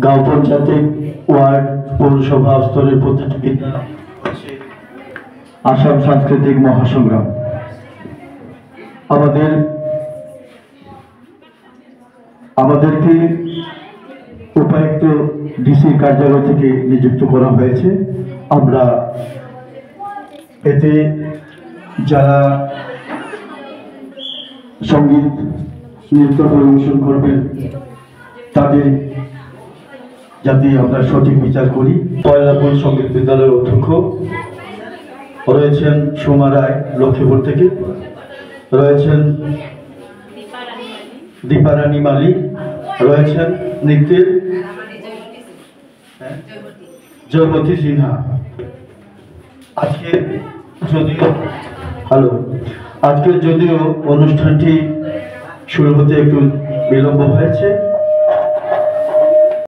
গাঁও পঞ্চায়েত ওয়ার্ড পৌরসভা স্তরের প্রতিটি বিদ্যালয় আসাম সাংস্কৃতিক মহাসংগ্রাম। আমাদেরকে উপায়ুক্ত ডিসি কার্যালয় থেকে নিযুক্ত করা হয়েছে। আমরা এতে যারা সঙ্গীত নৃত্য পরিবেশন করবেন তাদের যাতে আমরা সঠিক বিচার করি। পয়লাপুর সঙ্গীত বিদ্যালয়ের অধ্যক্ষ রয়েছেন সোমা রায় লক্ষ্মীপুর থেকে, রয়েছেন দীপারানী মালিক, রয়েছেন নৃত্যের জয়মতী সিনহা। আজকে যদিও অনুষ্ঠানটি শুরু হতে একটু বিলম্ব হয়েছে,